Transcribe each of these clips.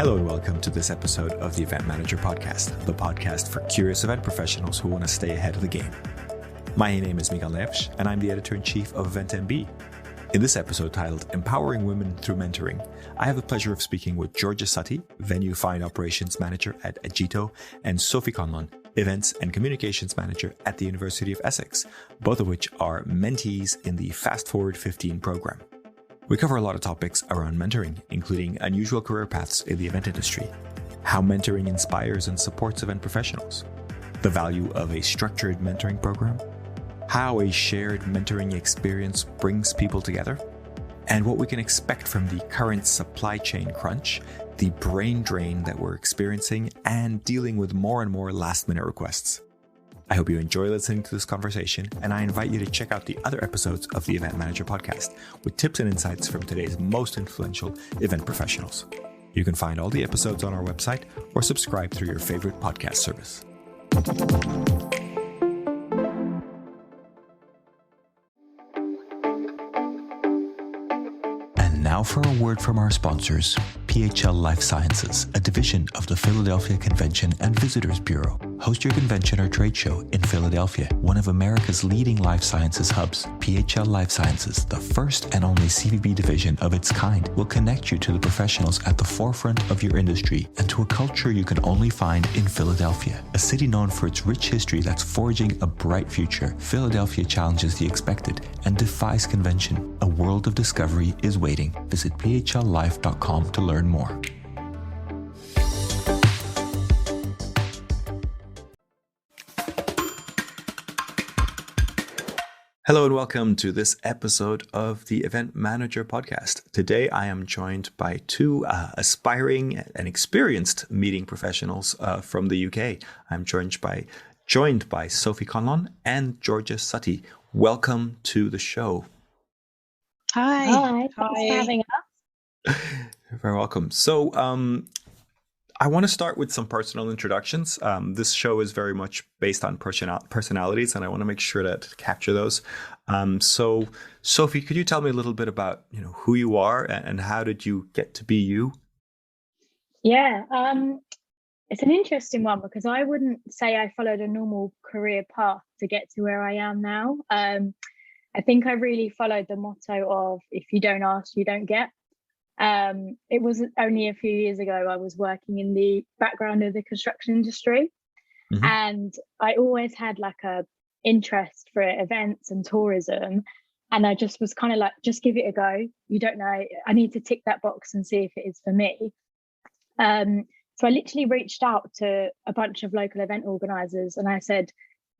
Hello and welcome to this episode of the Event Manager Podcast, the podcast for curious event professionals who want to stay ahead of the game. My name is Miguel Neves, and I'm the editor-in-chief of EventMB. In this episode titled Empowering Women Through Mentoring, I have the pleasure of speaking with Georgia Suttie, Venue Fine Operations Manager at Agito, and Sophie Conlon, Events and Communications Manager at the University of Essex, both of which are mentees in the Fast Forward 15 program. We cover a lot of topics around mentoring, including unusual career paths in the event industry, how mentoring inspires and supports event professionals, the value of a structured mentoring program, how a shared mentoring experience brings people together, and what we can expect from the current supply chain crunch, the brain drain that we're experiencing, and dealing with more and more last-minute requests. I hope you enjoy listening to this conversation, and I invite you to check out the other episodes of the Event Manager Podcast with tips and insights from today's most influential event professionals. You can find all the episodes on our website or subscribe through your favorite podcast service. Now for a word from our sponsors, PHL Life Sciences, a division of the Philadelphia Convention and Visitors Bureau. Host your convention or trade show in Philadelphia, one of America's leading life sciences hubs. PHL Life Sciences, the first and only CVB division of its kind, will connect you to the professionals at the forefront of your industry and to a culture you can only find in Philadelphia. A city known for its rich history that's forging a bright future, Philadelphia challenges the expected and defies convention. A world of discovery is waiting. Visit phllife.com to learn more. Hello and welcome to this episode of the Event Manager Podcast. Today I am joined by two aspiring and experienced meeting professionals from the UK. I'm joined by Sophie Conlon and Georgia Suttie. Welcome to the show. Hi. Thanks for having us. You're very welcome. So I want to start with some personal introductions. This show is very much based on personalities, and I want to make sure to capture those. So Sophie, could you tell me a little bit about who you are and how did you get to be you? Yeah, it's an interesting one because I wouldn't say I followed a normal career path to get to where I am now. I think I really followed the motto of if you don't ask, you don't get. It was only a few years ago I was working in the background of the construction industry, and I always had like a interest for events and tourism, and I just was kind of like, just give it a go. You don't know, I need to tick that box and see if it is for me. So I literally reached out to a bunch of local event organizers and I said,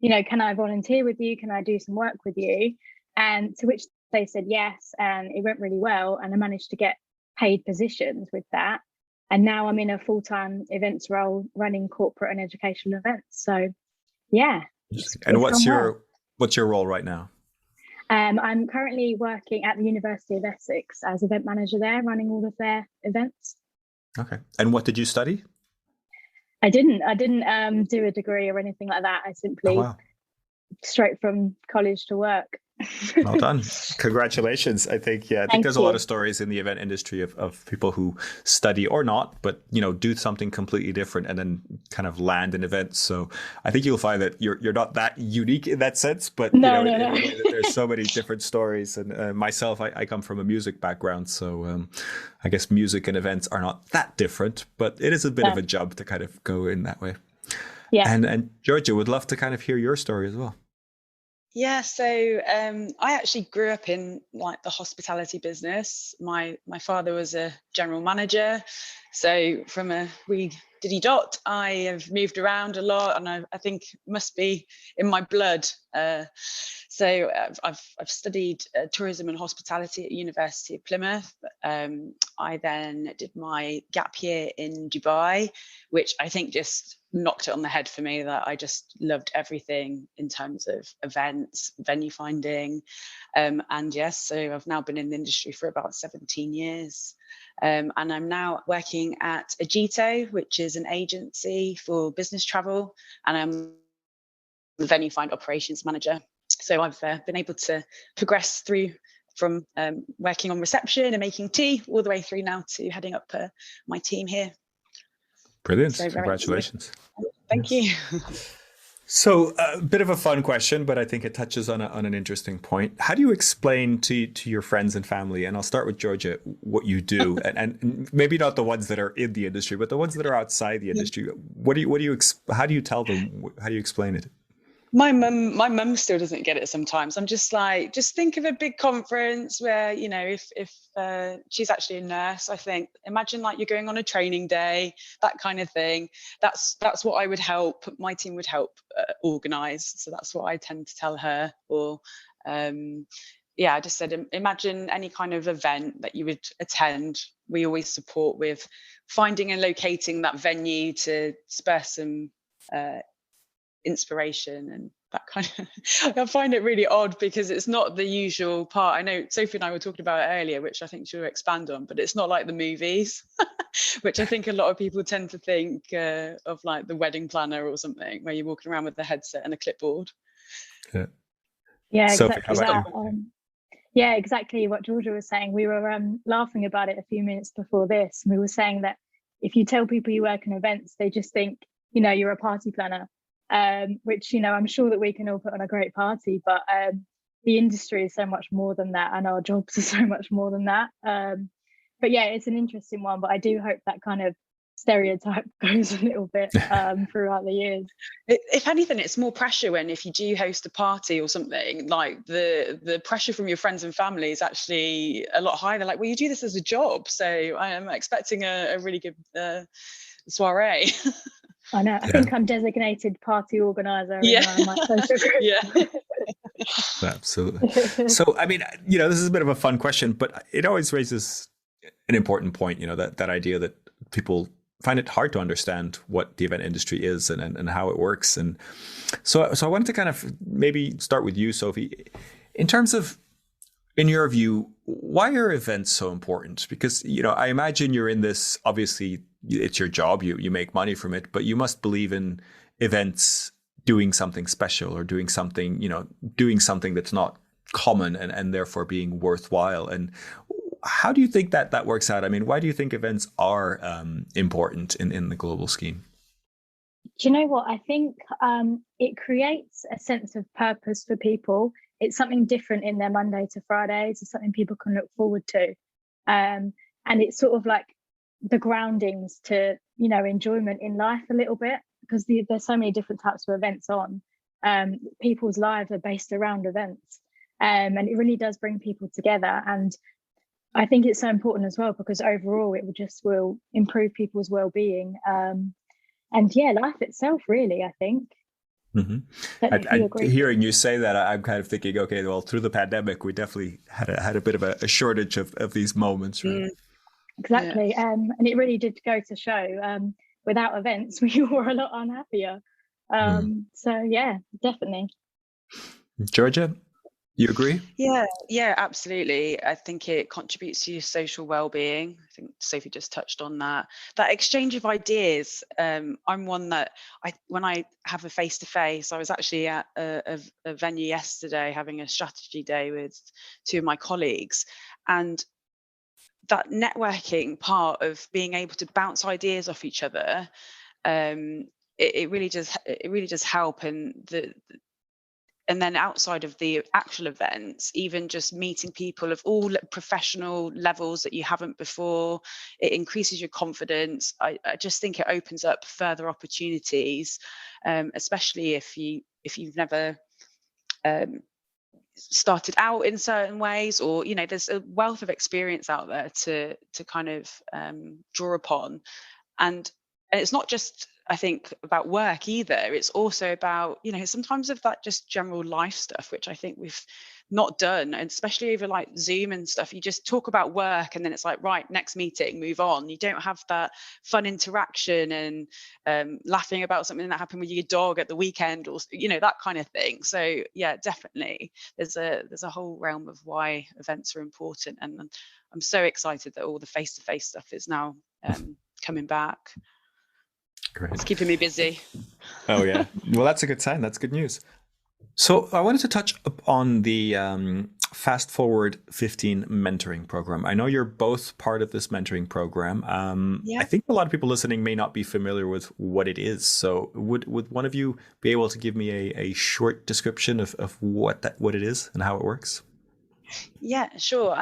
can I volunteer with you? Can I do some work with you? And to which they said yes, and it went really well, and I managed to get paid positions with that. And now I'm in a full-time events role running corporate and educational events. So yeah. And what's your role right now? I'm currently working at the University of Essex as event manager there, running all of their events. Okay. And what did you study? I didn't do a degree or anything like that. I simply straight from college to work. Well done. Congratulations. I think there's a lot of stories in the event industry of people who study or not, but do something completely different and then kind of land in events. So I think you'll find that you're not that unique in that sense, but no. There's so many different stories. And myself, I come from a music background, so I guess music and events are not that different, but it is a bit of a jump to kind of go in that way. Yeah. And Georgia, would love to kind of hear your story as well. Yeah, so I actually grew up in like the hospitality business. My father was a general manager, so from a wee diddy dot, I have moved around a lot, and I think must be in my blood. So I've studied tourism and hospitality at University of Plymouth. I then did my gap year in Dubai, which I think just knocked it on the head for me, that I just loved everything in terms of events, venue finding. And yes, so I've now been in the industry for about 17 years. And I'm now working at Agito, which is an agency for business travel, and I'm the venue find operations manager. So I've been able to progress through from working on reception and making tea all the way through now to heading up my team here. Brilliant. So Congratulations. Thank you. So a bit of a fun question, but I think it touches on an interesting point. How do you explain to your friends and family, and I'll start with Georgia, what you do, and maybe not the ones that are in the industry, but the ones that are outside the industry? How do you tell them? How do you explain it? My mum still doesn't get it sometimes. I'm just like, just think of a big conference where, if she's actually a nurse, I think, imagine like you're going on a training day, that kind of thing. That's what I would help, my team would help organise. So that's what I tend to tell her. Or, I just said, imagine any kind of event that you would attend. We always support with finding and locating that venue to spur some inspiration and that kind of I find it really odd because it's not the usual part. I know Sophie and I were talking about it earlier, which I think she'll expand on, but it's not like the movies which I think a lot of people tend to think of, like the wedding planner or something, where you're walking around with a headset and a clipboard. Yeah, Sophie, exactly that. Yeah, exactly what Georgia was saying. We were laughing about it a few minutes before this. We were saying that if you tell people you work in events, they just think, you're a party planner. Which, I'm sure that we can all put on a great party, but the industry is so much more than that, and our jobs are so much more than that. But yeah, it's an interesting one, but I do hope that kind of stereotype goes a little bit throughout the years. If anything, it's more pressure when, if you do host a party or something, like the pressure from your friends and family is actually a lot higher. They're like, well, you do this as a job, so I am expecting a really good soiree. I know. I think I'm designated party organizer in my social group. Yeah. Absolutely. So, I mean, this is a bit of a fun question, but it always raises an important point, that idea that people find it hard to understand what the event industry is and how it works. And so I wanted to kind of maybe start with you, Sophie, in terms of, in your view, why are events so important? Because, I imagine you're in this, obviously, it's your job, you make money from it, but you must believe in events doing something special or doing something that's not common and therefore being worthwhile. And how do you think that works out? I mean, why do you think events are important in the global scheme? Do you know what? I think it creates a sense of purpose for people. It's something different in their Monday to Fridays. It's something people can look forward to. And it's sort of like the groundings to, enjoyment in life a little bit, because there's so many different types of events on. People's lives are based around events. And it really does bring people together. And I think it's so important as well, because overall it will improve people's well-being. Life itself, really, I think. Mm-hmm. Hearing you say that, I'm kind of thinking, okay, well, through the pandemic, we definitely had a bit of a shortage of these moments, right? Exactly. Yeah. And it really did go to show, without events, we were a lot unhappier. So, yeah, definitely. Georgia, you agree? Yeah, absolutely. I think it contributes to your social well-being. I think Sophie just touched on that exchange of ideas. I'm one that when I have a face-to-face, I was actually at a venue yesterday having a strategy day with two of my colleagues, and that networking part of being able to bounce ideas off each other, it really does help. And then outside of the actual events, even just meeting people of all professional levels that you haven't before, it increases your confidence. I just think it opens up further opportunities, especially if you've never started out in certain ways, or there's a wealth of experience out there to kind of draw upon. And it's not just, I think, about work either. It's also about, sometimes of that just general life stuff, which I think we've not done, and especially over like Zoom and stuff. You just talk about work and then it's like, right, next meeting, move on. You don't have that fun interaction and laughing about something that happened with your dog at the weekend, or that kind of thing. So yeah, definitely there's a whole realm of why events are important, and I'm so excited that all the face-to-face stuff is now coming back. Great. It's keeping me busy. Oh yeah. Well, that's a good sign. That's good news. So I wanted to touch on the Fast Forward 15 mentoring program. I know you're both part of this mentoring program. I think a lot of people listening may not be familiar with what it is. So would one of you be able to give me a short description of what it is and how it works? Yeah, sure.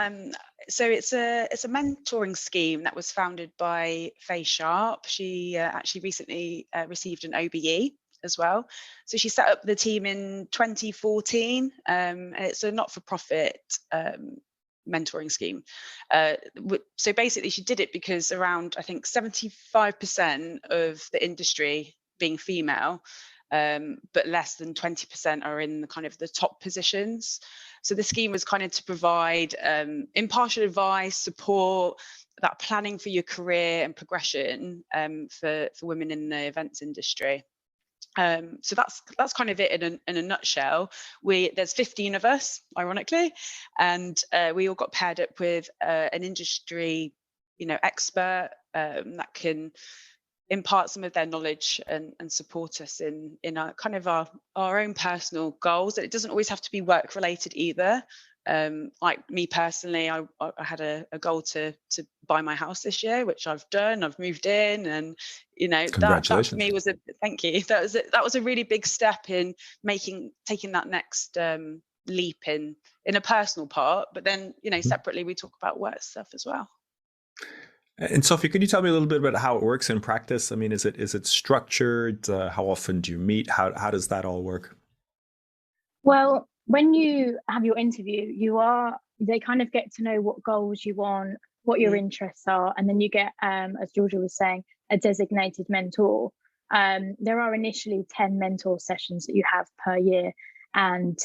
So it's a mentoring scheme that was founded by Faye Sharp. She actually recently received an OBE as well. So she set up the team in 2014, and it's a not-for-profit mentoring scheme. So basically, she did it because around, I think, 75% of the industry being female, but less than 20% are in the kind of the top positions. So the scheme was kind of to provide impartial advice, support, that planning for your career and progression for women in the events industry. So that's kind of it in a nutshell. There's 15 of us, ironically, and we all got paired up with an industry, expert that can impart some of their knowledge and support us in our kind of our own personal goals. It doesn't always have to be work related either. Like me personally, I had a goal to buy my house this year, which I've done. I've moved in, and that for me was thank you. That was a really big step in taking that next leap in a personal part. But then separately we talk about work stuff as well. And Sophie, could you tell me a little bit about how it works in practice? I mean, is it structured? How often do you meet? How does that all work? Well, when you have your interview, they kind of get to know what goals you want, what your interests are, and then you get, as Georgia was saying, a designated mentor. There are initially 10 mentor sessions that you have per year, and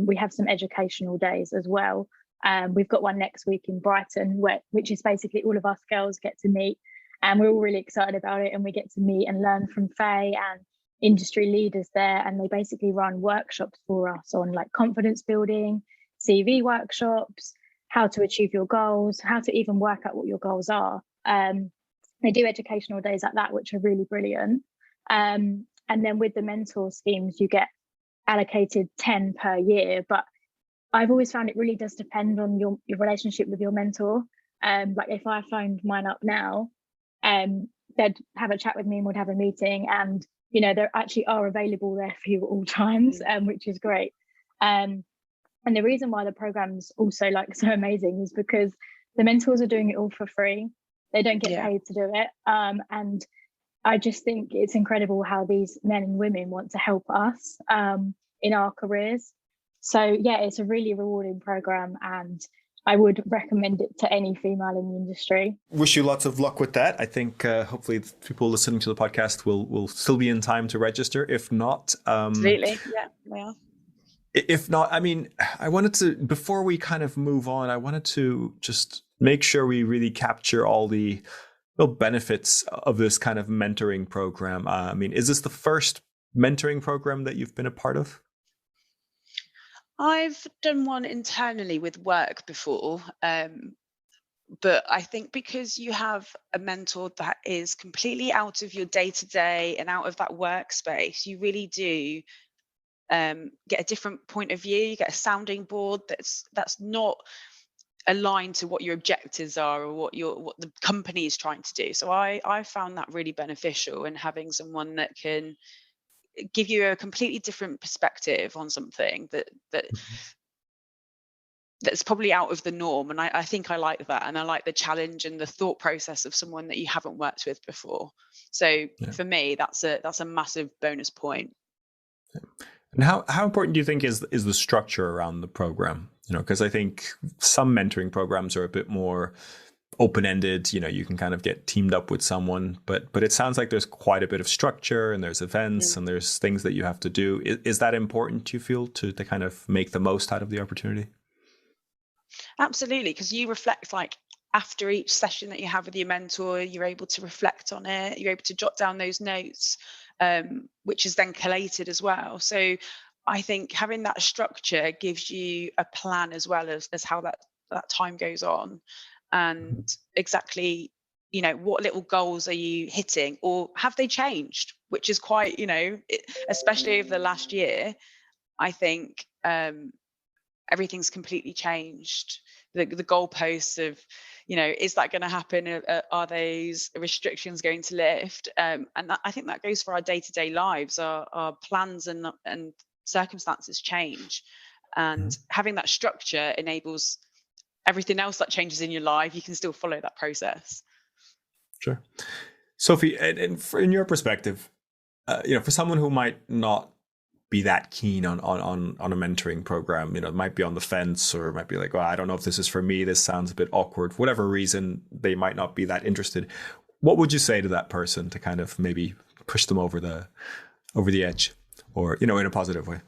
we have some educational days as well. We've got one next week in Brighton, which is basically all of us girls get to meet, and we're all really excited about it. And we get to meet and learn from Faye and industry leaders there, and they basically run workshops for us on like confidence building, CV workshops, how to achieve your goals, how to even work out what your goals are. They do educational days like that, which are really brilliant. And then with the mentor schemes, you get allocated 10 per year, but I've always found it really does depend on your relationship with your mentor. Like if I phoned mine up now, they'd have a chat with me and would have a meeting, and they actually are available there for you at all times, which is great. And the reason why the program's also so amazing is because the mentors are doing it all for free. They don't get paid to do it. And I just think it's incredible how these men and women want to help us in our careers. So yeah, it's a really rewarding program, and I would recommend it to any female in the industry. Wish you lots of luck with that. I think hopefully people listening to the podcast will still be in time to register. If not, absolutely, yeah, we are. If not, I mean, I wanted to, before we kind of move on, I wanted to just make sure we really capture all the benefits of this kind of mentoring program. I mean, is this the first mentoring program that you've been a part of? I've done one internally with work before, but I think because you have a mentor that is completely out of your day-to-day and out of that workspace, you really do get a different point of view. You get a sounding board that's not aligned to what your objectives are or what the company is trying to do. So I found that really beneficial in having someone that can give you a completely different perspective on something that's probably out of the norm. And I think I like that, and I like the challenge and the thought process of someone that you haven't worked with before. So for me, that's a massive bonus point. And how important do you think is the structure around the program? Because I think some mentoring programs are a bit more open-ended. You can kind of get teamed up with someone, but it sounds like there's quite a bit of structure, and there's events and there's things that you have to do. Is that important, you feel, to kind of make the most out of the opportunity? Absolutely, because you reflect, after each session that you have with your mentor, you're able to reflect on it, you're able to jot down those notes, which is then collated as well. So I think having that structure gives you a plan as well as how that time goes on, and exactly what little goals are you hitting, or have they changed, which is quite especially over the last year. I think everything's completely changed. The goalposts of, is that going to happen? Are those restrictions going to lift? And I think that goes for our day-to-day lives. Our plans and circumstances change, and having that structure enables everything else that changes in your life. You can still follow that process. Sure. Sophie, and in your perspective, for someone who might not be that keen on a mentoring program, might be on the fence, or might be like, well, I don't know if this is for me, this sounds a bit awkward, for whatever reason, they might not be that interested. What would you say to that person to kind of maybe push them over the edge, or, in a positive way?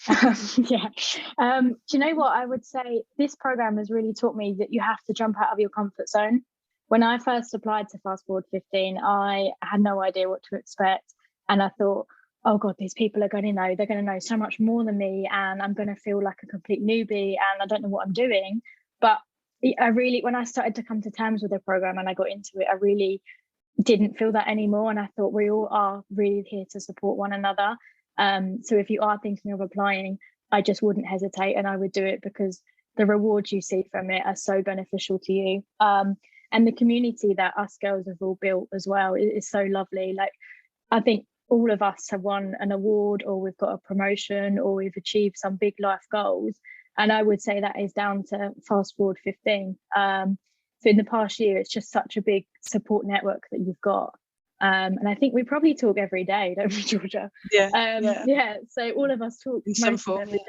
Do you know what I would say? This program has really taught me that you have to jump out of your comfort zone. When I first applied to Fast Forward 15, I had no idea what to expect, and I thought, oh God, these people are going to know, they're going to know so much more than me, and I'm going to feel like a complete newbie and I don't know what I'm doing. But when I started to come to terms with the program and I got into it, I really didn't feel that anymore. And I thought we all are really here to support one another. So if you are thinking of applying, I just wouldn't hesitate, and I would do it because the rewards you see from it are so beneficial to you. And the community that us girls have all built as well is so lovely. Like, I think all of us have won an award, or we've got a promotion, or we've achieved some big life goals. And I would say that is down to Fast Forward 15. So in the past year, it's just such a big support network that you've got. And I think we probably talk every day, don't we, Georgia? Yeah. So all of us talk in some form every day.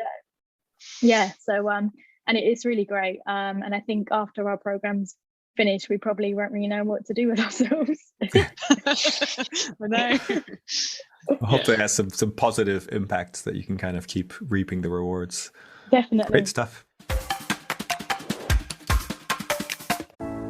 Yeah. So and it's really great. And I think after our program's finished, we probably won't really know what to do with ourselves. I know. Hopefully it has some positive impacts that you can kind of keep reaping the rewards. Definitely. Great stuff.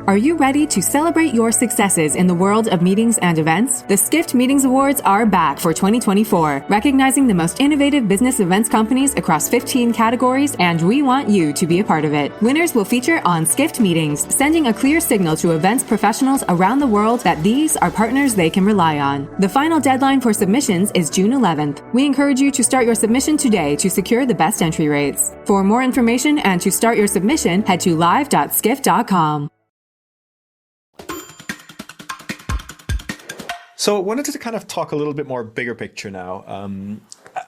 Are you ready to celebrate your successes in the world of meetings and events? The Skift Meetings Awards are back for 2024, recognizing the most innovative business events companies across 15 categories, and we want you to be a part of it. Winners will feature on Skift Meetings, sending a clear signal to events professionals around the world that these are partners they can rely on. The final deadline for submissions is June 11th. We encourage you to start your submission today to secure the best entry rates. For more information and to start your submission, head to live.skift.com. So I wanted to kind of talk a little bit more bigger picture now.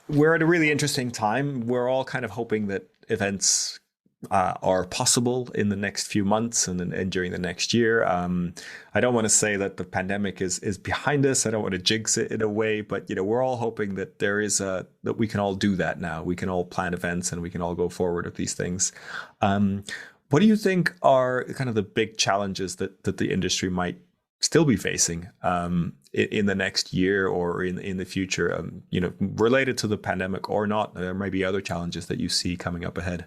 We're at a really interesting time. We're all kind of hoping that events are possible in the next few months and during the next year. I don't want to say that the pandemic is behind us. I don't want to jinx it in a way, but we're all hoping that that we can all do that now. We can all plan events and we can all go forward with these things. What do you think are kind of the big challenges that the industry might still be facing in the next year or in the future, related to the pandemic or not? There may be other challenges that you see coming up ahead.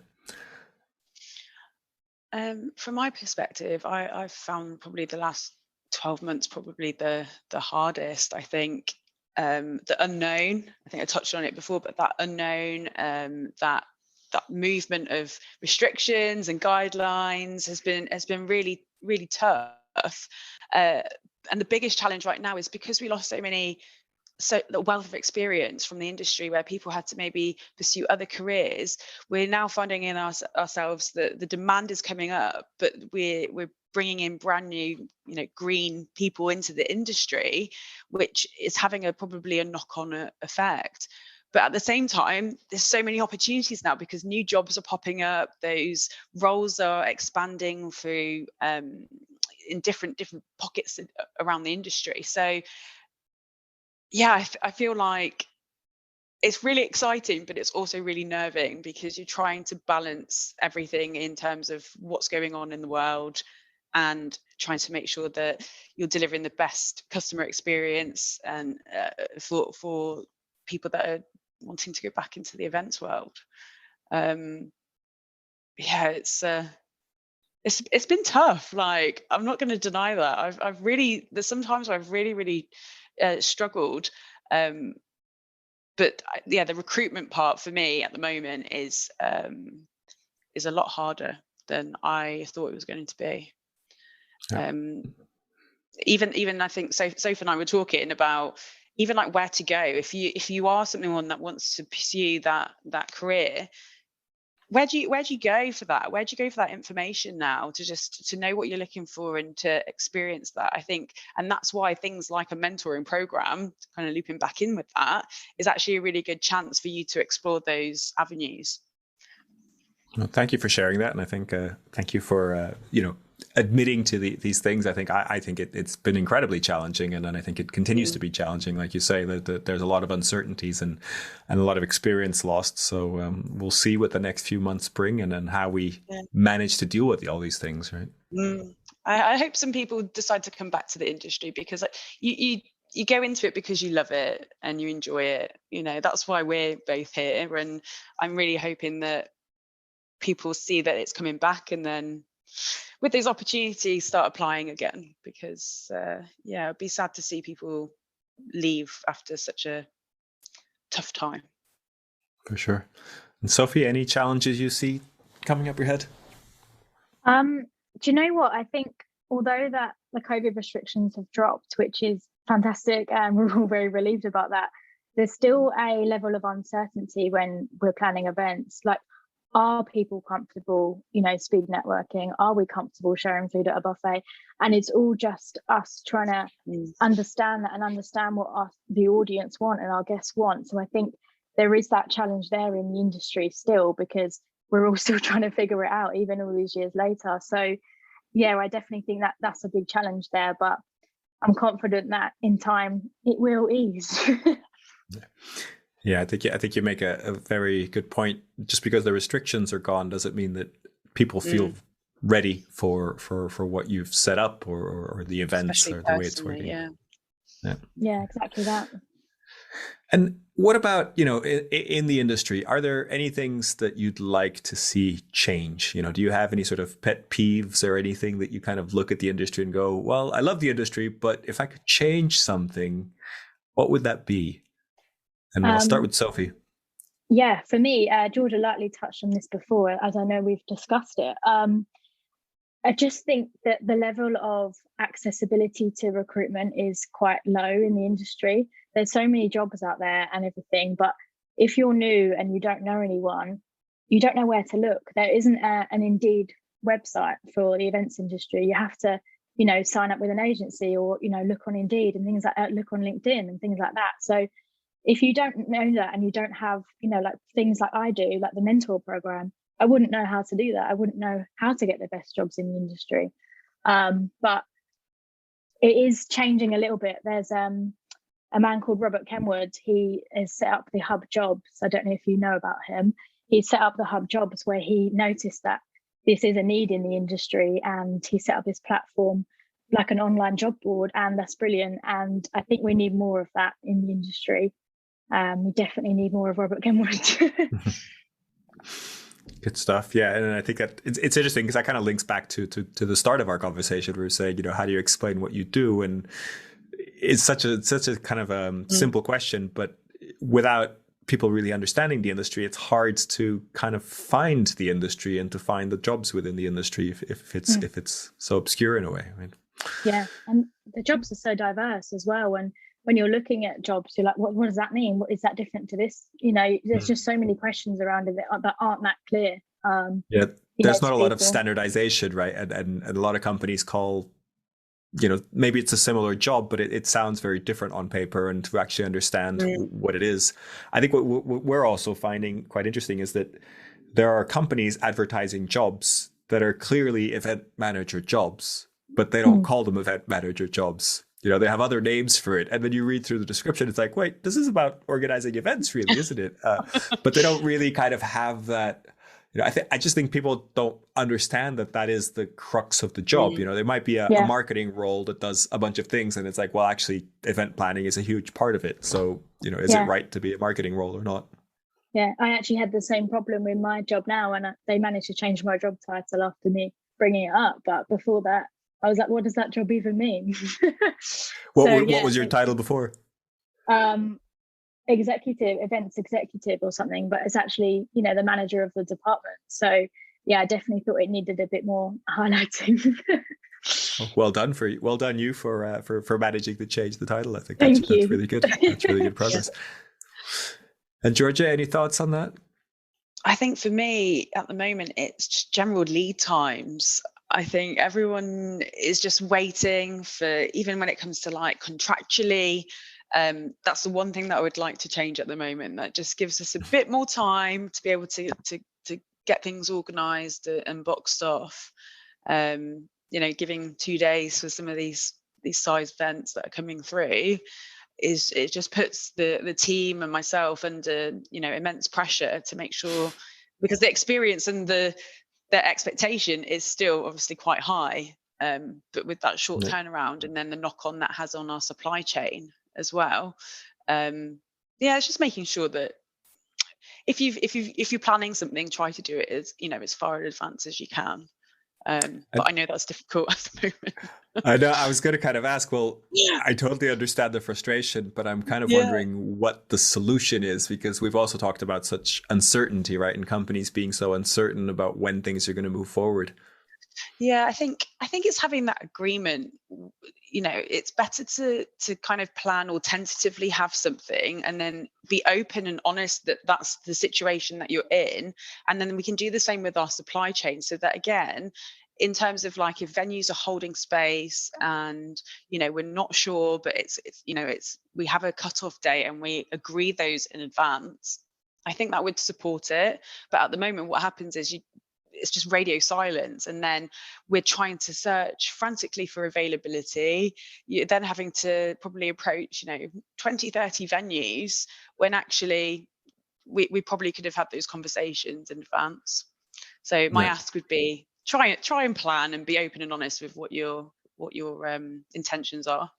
From my perspective, I've found probably the last 12 months probably the hardest. I think the unknown. I think I touched on it before, but that unknown, that movement of restrictions and guidelines has been really, really tough. And the biggest challenge right now is because we lost the wealth of experience from the industry, where people had to maybe pursue other careers. We're now finding in ourselves that the demand is coming up, but we're bringing in brand new, green people into the industry, which is having probably a knock-on effect. But at the same time, there's so many opportunities now because new jobs are popping up. Those roles are expanding through in different pockets around the industry. So yeah, I feel like it's really exciting, but it's also really nerving because you're trying to balance everything in terms of what's going on in the world and trying to make sure that you're delivering the best customer experience and for people that are wanting to go back into the events world. It's been tough. Like, I'm not going to deny that. There's sometimes I've really struggled. But the recruitment part for me at the moment is a lot harder than I thought it was going to be. Yeah. Even I think Sophie and I were talking about even like where to go if you are someone that wants to pursue that career. where do you go for that? Where do you go for that information now to know what you're looking for and to experience that? I think, and that's why things like a mentoring program, kind of looping back in with that, is actually a really good chance for you to explore those avenues. Well, thank you for sharing that, and I think thank you for admitting to these things. I think it's been incredibly challenging, and I think it continues to be challenging. Like you say, that there's a lot of uncertainties and a lot of experience lost. So we'll see what the next few months bring, and then how we manage to deal with all these things, right? I hope some people decide to come back to the industry, because you go into it because you love it and you enjoy it. That's why we're both here, and I'm really hoping that people see that it's coming back, and then with those opportunities start applying again, because it'd be sad to see people leave after such a tough time. For sure. And Sophie, any challenges you see coming up your head? Do you know what? I think although that the COVID restrictions have dropped, which is fantastic, and we're all very relieved about that, there's still a level of uncertainty when we're planning events. Like, are people comfortable, speed networking? Are we comfortable sharing food at a buffet? And it's all just us trying to understand that and understand what the audience want and our guests want. So I think there is that challenge there in the industry still, because we're all still trying to figure it out, even all these years later. So yeah, I definitely think that that's a big challenge there, but I'm confident that in time it will ease. Yeah, I think you make a very good point. Just because the restrictions are gone doesn't mean that people feel ready for what you've set up or the events, especially or the way it's working. Yeah, exactly that. And what about, in the industry, are there any things that you'd like to see change? Do you have any sort of pet peeves or anything that you kind of look at the industry and go, well, I love the industry, but if I could change something, what would that be? And I'll start with Sophie. Yeah, for me, Georgia lightly touched on this before, as I know we've discussed it. I just think that the level of accessibility to recruitment is quite low in the industry. There's so many jobs out there and everything, but if you're new and you don't know anyone, you don't know where to look. There isn't an Indeed website for the events industry. You have to, sign up with an agency, or, look on Indeed and things like that, look on LinkedIn and things like that. So if you don't know that and you don't have, like things like I do, like the mentor program, I wouldn't know how to do that. I wouldn't know how to get the best jobs in the industry. But it is changing a little bit. There's a man called Robert Kenwood. He has set up the Hub Jobs. I don't know if you know about him. He set up the Hub Jobs where he noticed that this is a need in the industry, and he set up this platform like an online job board, and that's brilliant. And I think we need more of that in the industry. We definitely need more of Robert Kenwood. Good stuff. Yeah, and I think that it's interesting because that kind of links back to the start of our conversation. We were saying, how do you explain what you do? And it's such a kind of simple question, but without people really understanding the industry, it's hard to kind of find the industry and to find the jobs within the industry if it's so obscure in a way. Right? Yeah, and the jobs are so diverse as well. And when you're looking at jobs, you're like, what does that mean? What is that different to this? There's just so many questions around it that aren't that clear. There's not a lot of standardization, right? And a lot of companies call, maybe it's a similar job, but it sounds very different on paper, and to actually understand what it is. I think what we're also finding quite interesting is that there are companies advertising jobs that are clearly event manager jobs, but they don't call them event manager jobs. They have other names for it. And when you read through the description, it's like, wait, this is about organizing events, really, isn't it? But they don't really kind of have that. I just think people don't understand that is the crux of the job. There might be a marketing role that does a bunch of things, and it's like, well, actually, event planning is a huge part of it. So, is it right to be a marketing role or not? Yeah, I actually had the same problem with my job now, and they managed to change my job title after me bringing it up. But before that, I was like, what does that job even mean? What was your title before? Events executive or something, but it's actually, the manager of the department. So yeah, I definitely thought it needed a bit more highlighting. Well done you for managing to change the title. I think that's really good. That's really good progress. And Georgia, any thoughts on that? I think for me at the moment, it's just general lead times. I think everyone is just waiting for, even when it comes to like contractually, that's the one thing that I would like to change at the moment. That just gives us a bit more time to be able to get things organised and boxed off. Giving 2 days for some of these size events that are coming through it just puts the team and myself under immense pressure to make sure, because the experience and the expectation is still obviously quite high, but with that short turnaround and then the knock on that has on our supply chain as well. It's just making sure that if you're planning something, try to do it as far in advance as you can. But I know that's difficult at the moment. I know. I was going to kind of ask, well, I totally understand the frustration, but I'm kind of wondering what the solution is, because we've also talked about such uncertainty, right? And companies being so uncertain about when things are going to move forward. Yeah, I think it's having that agreement. It's better to kind of plan or tentatively have something and then be open and honest that that's the situation that you're in. And then we can do the same with our supply chain, so that again, in terms of like if venues are holding space and we're not sure, but it's we have a cutoff date and we agree those in advance, I think that would support it. But at the moment, what happens is it's just radio silence, and then we're trying to search frantically for availability. You're then having to probably approach 20, 30 venues when actually we probably could have had those conversations in advance. So my ask would be try and plan and be open and honest with what your intentions are.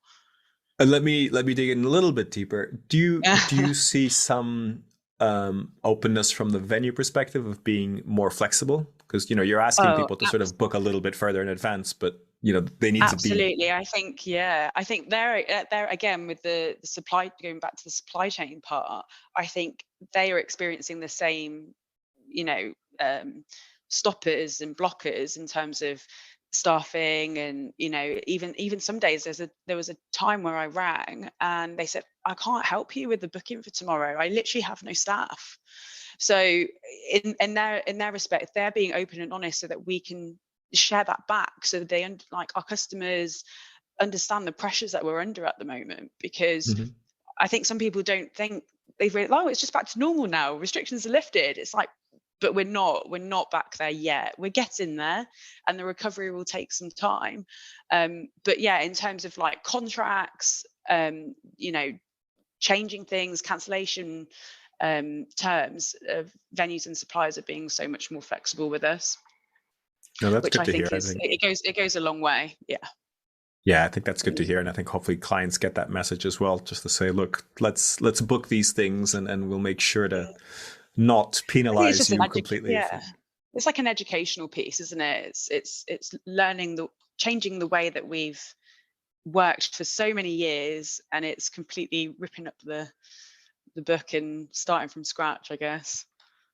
And let me dig in a little bit deeper. Do you see some openness from the venue perspective of being more flexible? Because you're asking people to sort of book a little bit further in advance, but they need to be. I think they're again with the supply, going back to the supply chain part, I think they are experiencing the same stoppers and blockers in terms of staffing, and even some days there was a time where I rang and they said, I can't help you with the booking for tomorrow, I literally have no staff. So in their respect, they're being open and honest so that we can share that back, so that they like our customers understand the pressures that we're under at the moment. Because I think some people don't think, they've read, it's just back to normal now, restrictions are lifted. It's like, but we're not back there yet. We're getting there, and the recovery will take some time. But yeah, in terms of like contracts, changing things, cancellation terms, venues and suppliers are being so much more flexible with us. No, that's which good I to think hear. It goes a long way. Yeah, I think that's good to hear, and I think hopefully clients get that message as well, just to say, look, let's book these things, and we'll make sure to not penalize you completely. Yeah, it's like an educational piece, isn't it? It's learning changing the way that we've worked for so many years, and it's completely ripping up the book and starting from scratch, I guess.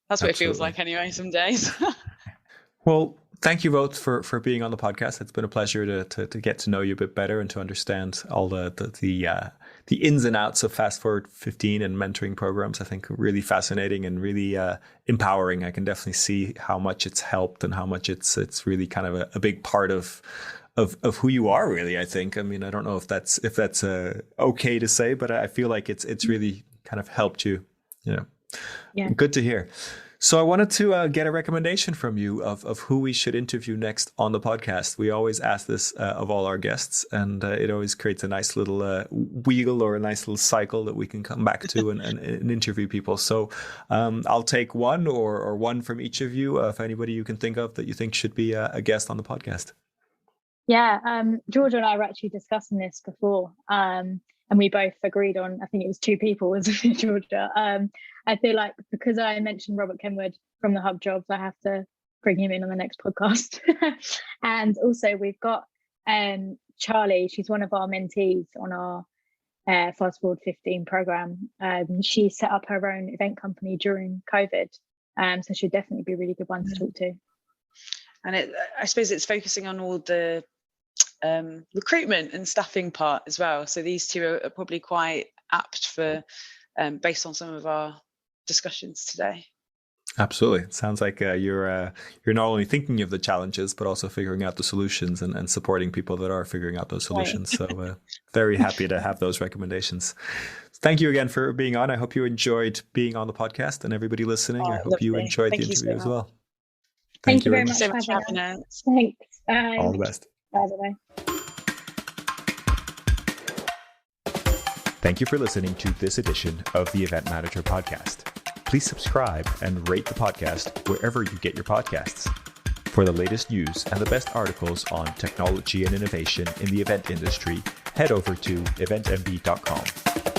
That's what It feels like anyway some days. Well, thank you both for being on the podcast. It's been a pleasure to get to know you a bit better and to understand all the ins and outs of Fast Forward 15 and mentoring programs. I think really fascinating and really empowering. I can definitely see how much it's helped and how much it's really kind of a big part of who you are, really. I think. I mean, I don't know if that's okay to say, but I feel like it's really kind of helped you. Yeah. Good to hear. So I wanted to get a recommendation from you of who we should interview next on the podcast. We always ask this of all our guests, and it always creates a nice little wheel or a nice little cycle that we can come back to and interview people. So I'll take one or one from each of you, if anybody you can think of that you think should be a guest on the podcast. Yeah, Georgia and I were actually discussing this before, and we both agreed on, I think it was 2 people, was Georgia. I feel like because I mentioned Robert Kenwood from the Hub Jobs, I have to bring him in on the next podcast. And also we've got Charlie, she's one of our mentees on our Fast Forward 15 program. She set up her own event company during COVID, so she'd definitely be a really good one to talk to. And I suppose it's focusing on all the recruitment and staffing part as well. So these 2 are probably quite apt for, based on some of our discussions today. Absolutely. It sounds like you're not only thinking of the challenges, but also figuring out the solutions and supporting people that are figuring out those solutions. Right. So very happy to have those recommendations. Thank you again for being on. I hope you enjoyed being on the podcast, and everybody listening, I hope you Lovely. enjoyed Thank the you so interview as much. well. Thank you very Thanks so much much for having us. us. Thanks. Bye. All the best. Bye. Thank you for listening to this edition of the Event Manager Podcast. Please subscribe and rate the podcast wherever you get your podcasts. For the latest news and the best articles on technology and innovation in the event industry, head over to eventmb.com.